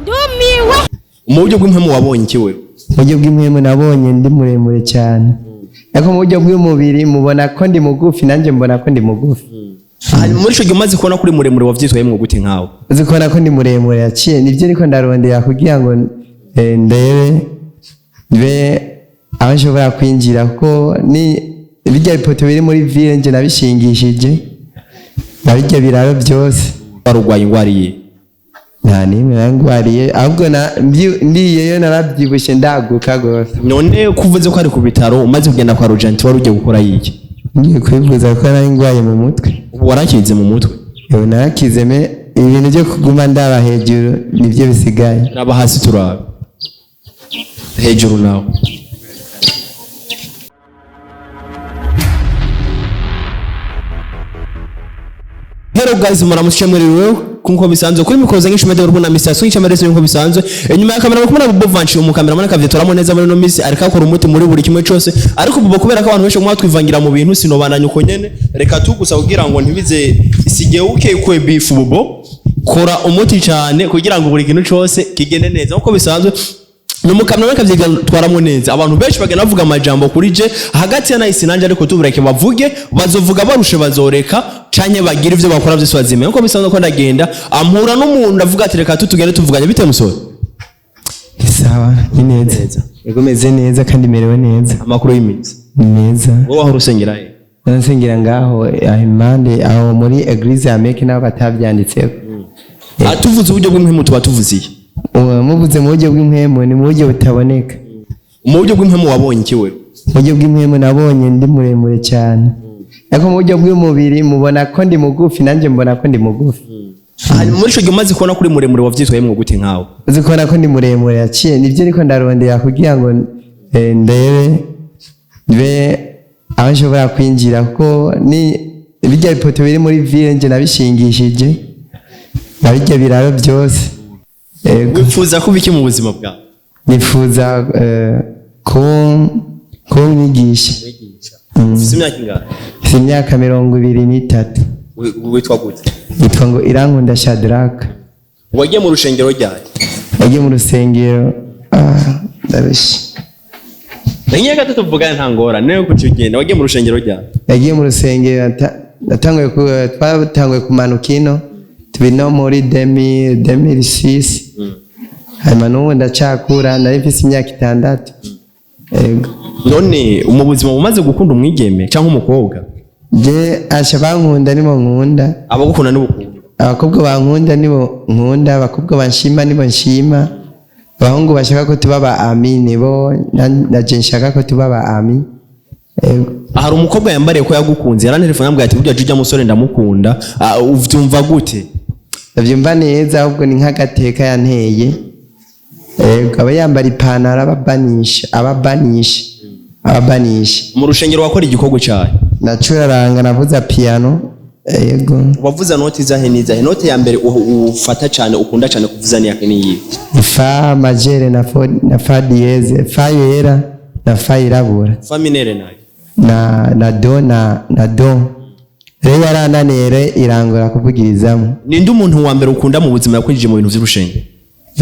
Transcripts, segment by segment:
ndumiwe. Mu buryo bw'impemu wabonye iki wewe? Mu buryo bw'impemu nabonye ndi muremure cyane. Ariko mu buryo bw'umubiri mubona ko ndi mugufi nanjye mbona ko ndi mugufi. Muri cyo gimaze kubona kuri muremure wavyitwayemwe gute nkawe? Uzi kubona ko ndi muremure yaciye nivyo niko ndarondera kugira ngo ndebe aho nshobora kwinjira kuko ni bijya ipoto biri muri ville nje nabishingishije nabijya biraro byose. Warugwaye ingwariye? Nta nimwe nangwariye ahubwo ndiyeyo narabyibushe ndaguka gose. None kuvuze ko ari ku bitaro umaze kugenda kwa Rogent wari ugiye gukora yiki? Ngiye kwivuza ko nari ngwaye mu mutwe. Warakize mu mutwe? Yo narakize ibintu byo kuguma ndaba hejuru nivyo bisigaye. Raba hasi turaba. Hejuru nawe. Hello guys, muramushye mwiriwe kunko bisanzwe kuri mikoza nk'ishimede urubona misation y'icyamerese nko bisanzwe inyuma ya kamera kumuna Bobo Vanchi mu kamera mana kavye turamo neza muri no misi ariko akora umuti muri buri kimwe cyose ariko Bobo kubera ko abantu benshi mwatwivangira mu bintu sinobandanye uko nyene reka tugusa kugira ngo ntibize isigeuke kwe bifu Bobo kora umuti cyane kugira ngo buri kintu cyose kigende neza uko bisanzwe no mukamera kavye twaramo neza abantu benshi bagenda bavuga amajambo kuri je hagati ya nahise nanje ariko tubureke bavuge bazovuga barushe bazoreka canye bagira ivyo bakora byose bazime uko bisanzwe ko ndagenda ampura n'umuntu avuga ati reka tutugende tuvuganye bite musore. Sawa ni neza yego meze neza kandi merewe neza. Amakuru y'iminsi neza. Wowe aho rusengera he? Nasengera ngaho ahimande aho muri eglise ya Meke nabo batavyanditseho. Atuvuze uburyo bw'impemu tuba tuvuziye. Muvuze mu buryo bw'impemu ni mu buryo butaboneka. Mu buryo bw'impemu wabonye iki wewe? Mu buryo bw'impemu nabonye ndi muremure cyane. Ariko mu buryo bw'umubiri mubona ko ndi mugufi nanjye mbona ko ndi mugufi. Muri cyo gimaze kubona kuri muremure wavyitwayemwe gute nkawe? Uzi kubona ko ndi muremure yaciye nivyo niko ndarondera kugira ngo ndebe aho nshobora kwinjira kuko ni bijya ipoto biri muri ville nje nabishingishije nabijya biraro byose. Wifuza kuba iki mu buzima bwawe? Nifuza ko mwigisha. Ufite imyaka ingana? Ufite imyaka 23. Witwa gute? Yitwa ngo Irankunda Shadraka. Wagiye mu rushengero ryari? Wagiye mu rusengero ndabishi. Ngiye gatatu tuvugana ntangora nayo kucyugenda wagiye mu rushengero ryari? Yagiye mu rusengero twatanguye kumanuka ino tubino muri 2006. Hanyuma n'ubu ndacakura nari mfise imyaka 6. Yego. None mu buzima bumaze gukunda umwigeme cyangwa umukobwa? Je bankunda nibo nkunda. Abagukunda nibo ukunda? Abakobwa bankunda nibo nkunda, abakobwa banshima nibo nshima. Abahungu bashaka ko tubaba ami nibo naje nshaka ko tubaba ami. Hari umukobwa yambariye ko yagukunze yarantelefone ambwira ati burya jujya musore ndamukunda uvyumva gute? Ndavyumva neza ahubwo ni nk'agateka yanteye. Aba yambara ipantaro ababanisha. Mu rushengero wakora igikorwa cyayo? Nacuraranga navuza piano. Yego. Wavuza note zahe nizahe? Note ya mbere ufata cyane ukunda cyane kuvuza ni yake niyi? Fa majere na fa dieze, fa yera na fa irabura. Fa minere nayo? Na do. Rero yarananere irangora kuvugirizamo. Ninde umuntu wa mbere ukunda mu buzima yakwinjije mu bintu by'urushenge?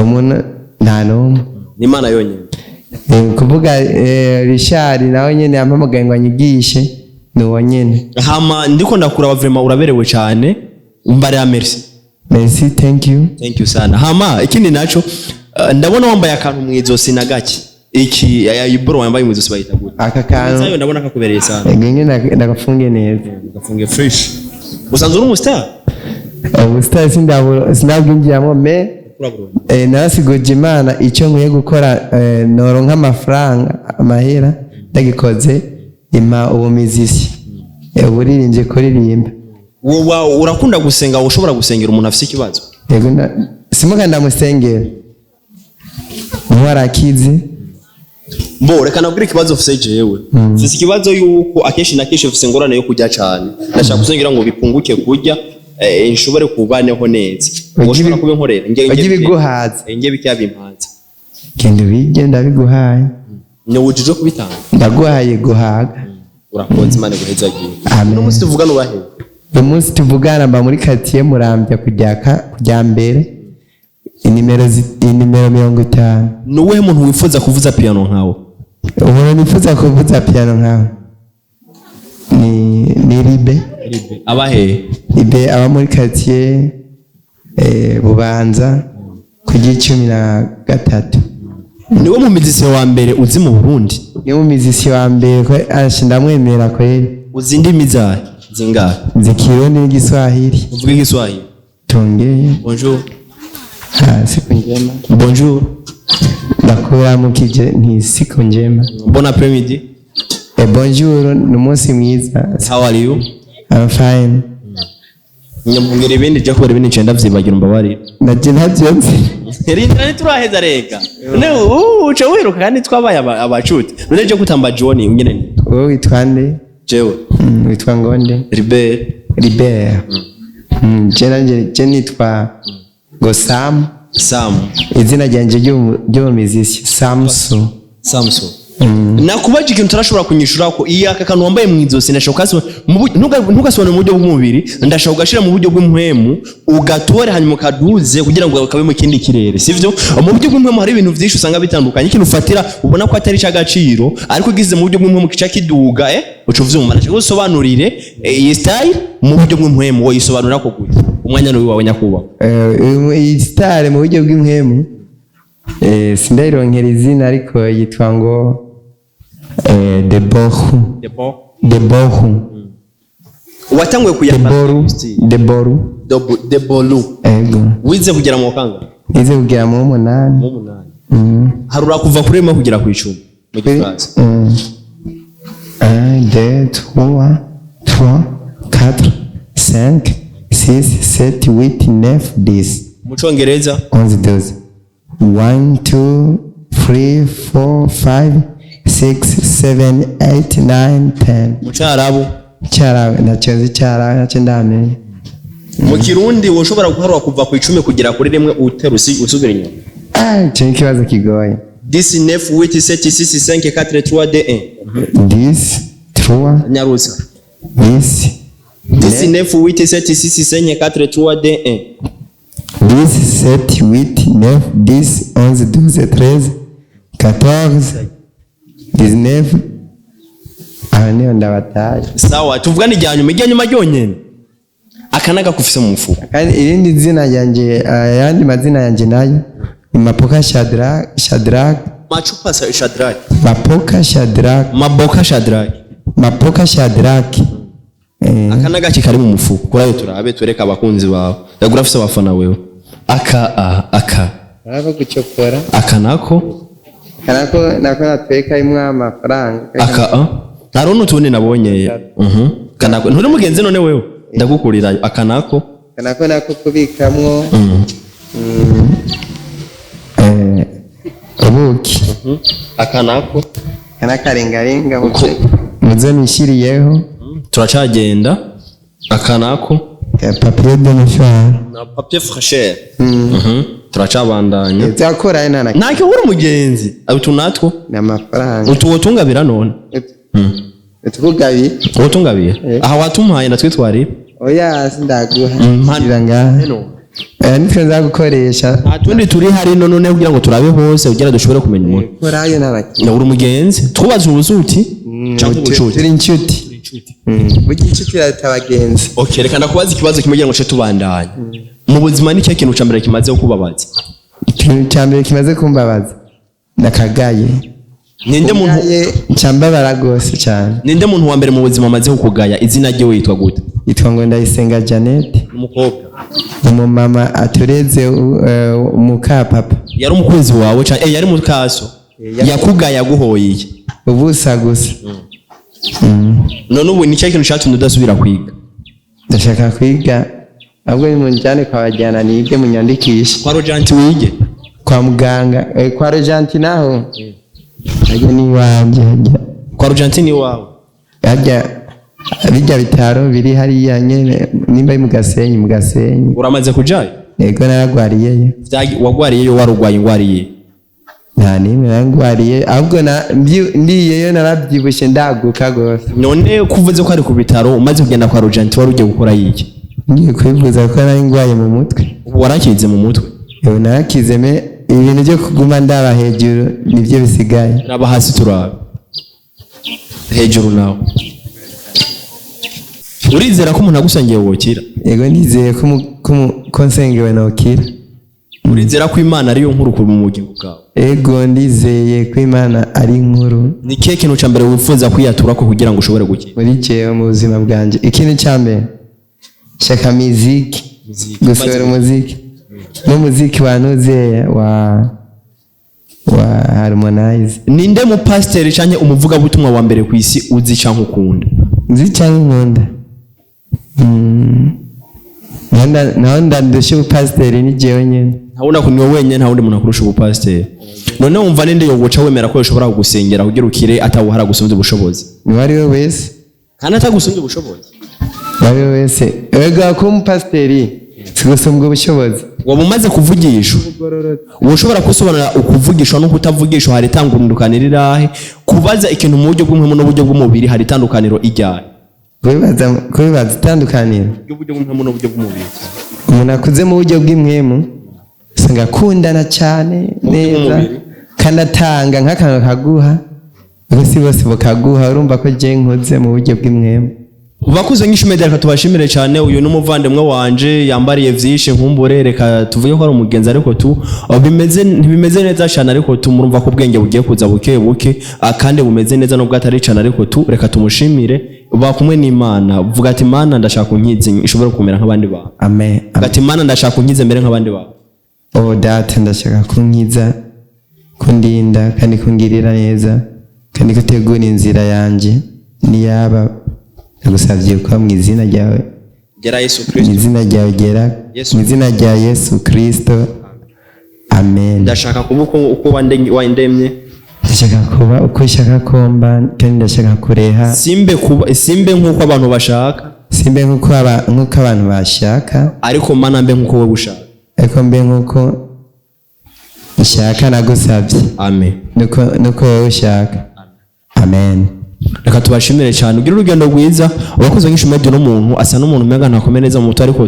Umuntu nta numwe. Ni Imana yonyine. Kuvuga Richard nawe nyene yampamagaye ngo anyigishe nuwo nyene. Hama ndiko ndakura vraiment uraberewe cyane umbare ya merci. Merci, thank you. Thank you sana. Hama ikindi naco ndabona wambaye akantu mwizosi na gake. Iki ayiboro wambaye mwizosi bayita gute? Aka kantu. Sayo ndabona kakubereye sana. Ngenge ndagafunge neza. Gafunge fresh. Usanzwe uri umustar? Umustar sindabwinjiramo me narasigoje Imana icyo nkwiye gukora noronka amafaranga amahera ndagikoze ima ubumizisi buririmbye kuririmba. Wowe urakunda gusenga ushobora gusengera umuntu afite ikibazo? Yego simuka ndamusengera mwarakize. Reka nabwire ikibazo ufite jewe. Ufite ikibazo yuko akenshi na kenshi ufite ingorane yo kujya cyane. Ndashaka gusengera ngo bipunguke kujya nshobore kubaneho neza. Ushobora kubinkorera ngiye biguhaza. Ngiye bikyabimpanze. Kende bigenda biguhaye. Ni wujuje kubitanga. Ndaguhaye guhaga. Urakoze Imana guheza giye. Amen. Umunsi tuvugana ubahe? Umunsi tuvugana mba muri quartier Murambya kujya mbere. inimero 50. nuwe muntu wifuza kuvuza piano nkawe? Umuntu nifuza kuvuza piano nkawe ni Ribe. Abahe? Ribe aba muri quartier Bubanza ku 13. Niwe mu mizisi wa mbere uzi mu Burundi? Niwe mu mizisi wa mbere ko ndamwemera kweri. Uzi ndimi zahe zingahe? Zikirundi n'igiswahili. Uvuga igiswahili? Tongeye. Bonjour. Siku njema. Bonjour. Ndakura mukije nti siku njema. Bon après-midi. Bonjour, numunsi mwiza. How are you? I'm fine. Nyamungere ibindi je kubera ibindi ncenda vyibagira mbabari. Naje ntavyonze. Rindira turaheza rega. Ne uca wiruka kandi twabaye abacuti. None je kutamba John nyene ni. Wowe witwa nde? Jewe. Witwa ngonde? Ribert. Je nitwa Sam. Izina ryanje ryo mizisi Samsu. Nakubaje ikintu turashobora kunyishura ko iyo aka kantu wambaye mu izosi ndashaka ntugasobanure mu buryo bw'umubiri, ndashaka ugashira mu buryo bw'impwemu ugatore hanyuma kaduze kugira ngo kabe mu kindi kirere, sivyo? Mu buryo bw'impwemu hari ibintu vyinshi usanga bitandukanye, ikintu ufatira ubona ko atari cy'agaciro ariko ugize mu buryo bw'impwemu kica kiduga uco vyumva. Ndashaka gusobanurire iyi style mu buryo bw'impwemu, wo yisobanura ko gute umwanya no wiwawe nyakuba. Iyi style mu buryo bw'impwemu sindayironkera izina ariko yitwa ngo Deboru. Watanguye kuyambara Deboru. Ego. Wize kugera mu kanga? Wize kugera mu 8. Harura kuva kuri mo kugera ku 10 mu gifaransa. 1 2 3 4 5 6 7 8 9 10. Mu Cyongereza 11 12. 1 2 3 4 5 6 7 8 9 10. Mu Cyarabu nacenze Cyarabu nace ndamenye. Mu Kirundi woshobora guharura kuva ku 10 kugera kuri rimwe uterusi usubira inyuma? Cyo kibazo kigoye. 10 9 8 7 6 5 4 3 2 1. 10 3 Nyarusa. 10 9 8 7 6 5 4 3 2 1. 10 7 8 9 10 11 12 13 14 19. Niyo ndabataye. Sawa, tuvugane ijyanyuma ryonyene. Akanaga kufise mu mufuko. Kandi irindi zina ryanje yandi mazina yanje nayo ni Mapoka Shadrack. Machupa Shadrack. Mapoka Shadrack. Akanaga kikari mu mufuko. Kurayo turabe tureka abakunzi bawe. Yagura afise abafana wewe. Aka. Arako gucokora. Akanako natweka imwe amafaranga. Narono tune nabonye. Kanako nturi mugenzi none wewe. Ndagukurira akanako kubikamwo ubuki. Akanako kanakarengarenga muze nishiriyeho turacagenda. Akanako papier de mouchoir na papier fraîcheur. Turacabandanya zakora nana nake uri mugenzi abutunatwo n'amafaranga utungabira none utungabira aha watumpaye natwe twari oya sindaguha ngaha nitwe nzagukoresha atundi turi hari none kugira ngo turabe hose kugira dushobore kumenya umuntu korayo naraki na uri mugenzi twubaza ubuzuti cyangwa ubucuti turi inshuti bugi inshuti yatabagenzi. Okay, reka ndakubaza ikibazo kimwe ngo cyo tubandanye. Mu buzima ni cyo kintu cyambere kimaze kubabaza? Ikintu cyambere kimaze kumbabaza nakagaye. Ninde muntu cyambabara gose cyane? Ninde muntu wa mbere mu buzima amaze kukugaya? Izina rye witwa gute? Yitwa ngo Ndayisenga Janet. Umukobwa. Umumama atureze umuka papa. Yari umukunzi wawe cyane yari mukaso. Yakugaya guhoye. Ubusa gusa. None ubu ni cyo kintu cyatumye udasubira kwiga? Ndashaka kwiga ahubwo ni munjane kwa bajyana nige munyandikisha. Kwa Rojanti wige? Kwa muganga. Kwa Rojanti naho. Ajya ni wanje. Kwa Rojanti ni wawe? Ajya bijya bitaro biri hariya nyene nimba mu Gasenyi. Uramaze kujayo? Yego naragwariyeyo. Wagwariyeyo warugwaye ingwariye? Nta nimwe naragwariye ahubwo ndiyeyo narabyibushe ndaguka gose. None kuvuze ko ari ku bitaro umaze kugenda kwa Rojanti wari ugiye gukora yiki? Ngiye kwivuza ko nari ngwaye mu mutwe. Warakize mu mutwe? Yo narakizeme ibintu byo kuguma ndaba hejuru nibyo bisigaye. Raba hasi turaba. Hejuru nawe. Urizera ko umuntu agusangiye wokira? Yego nizeye ko nsengewe nokira. Urizera ko Imana ariyo nkuru ku bugingo bwawe? Ego ndizeye ko Imana ari nkuru. Ni kihe kintu cya mbere wifuza kwiyatura ko kugira ngo ushobore gukira? Muri jewe mu buzima bwanje ikintu cya mbere shaka muziki, gusohora umuziki. N'umuziki wanuze wa Harmonize. Ninde mu pastor cyane umuvuga butumwa wa mbere ku isi uzi cyangwa ukunda? Nzi cyangwa nkunda. Nanda ndusha pastor ni jewe nyene. Ntabona ko niwe wenyine nta wundi muntu akurusha ubupastor. None wumva ninde yogoca wemera ko ushobora kugusengera kugira ukire atawuhara gusumvya ubushobozi? Ni wari we wese. Kana atagusumvya ubushobozi. Wari we wese. Ega ko umupastor sigusumvya ubushobozi. Waba umaze kuvugisha. Ushobora kusobanura ukuvugisha no kutavugisha hari tangundukanira irahe kubaza ikintu mu buryo bw'umwe no buryo bw'umubiri hari tandukaniro ijyaye. Kubibaza itandukaniro. Uburyo bw'umwe no buryo bw'umubiri. Umuntu akuze mu buryo bw'imwemu usanga akundana cyane neza kandi atanga nk'akantu kaguha bose bakaguha urumva ko je nkoze mu buryo bw'imwemu. Bakuze nk'ishumedera katubashimire cyane uyu n'umuvandimwe wanje yambariye vyishe nkumbure reka tuvuge ko ari umugenzi ariko ntibimeze neza cyane ariko tumurumva ko ubwenge bugiye kuza buke kandi bumeze neza no bwatari cyane ariko reka tumushimire bakumwe n'Imana vuga ati Imana ndashaka kunkize ishobora kumera nk'abandi bantu. Amen. Ati Imana ndashaka kunkize mbere nk'abandi bantu. Oh data ndashaka kunkiza kundinda kandi kungirira neza kandi gutegura inzira yanje niyaba ndagusavye ko mu izina ryawe gera Yesu Kristo, mu izina ryawe gera mu izina rya Yesu Kristo. Amen. Ndashaka kuba uko wandemye, ndashaka kuba uko ushaka komba kandi ndashaka kureha simbe nk'uko abantu bashaka, simbe nk'uko abantu bashaka ariko Mana mbe nk'uko wowe ushaka, ariko mbe nk'uko ushaka nagusavye. Amen. Nuko wowe ushaka. Amen. Reka tubashimire cyane ugira urugendo rwiza ubakoze nk'ishumedi n'umuntu asa n'umuntu mega ntakomeye neza mu mutwe ariko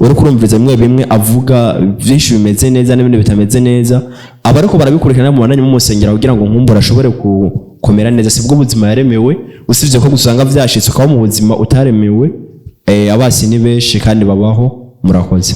uri kurumviriza bimwe avuga byinshi bimeze neza n'ibindi bitameze neza abariko barabikurikirana mu bananye mu musengera kugira ngo nkumbura ashobore gukomera neza sibwo ubuzima yaremewe usivye ko gusanga vyashitse ko mu buzima utaremewe abasi ni benshi kandi babaho. Murakoze.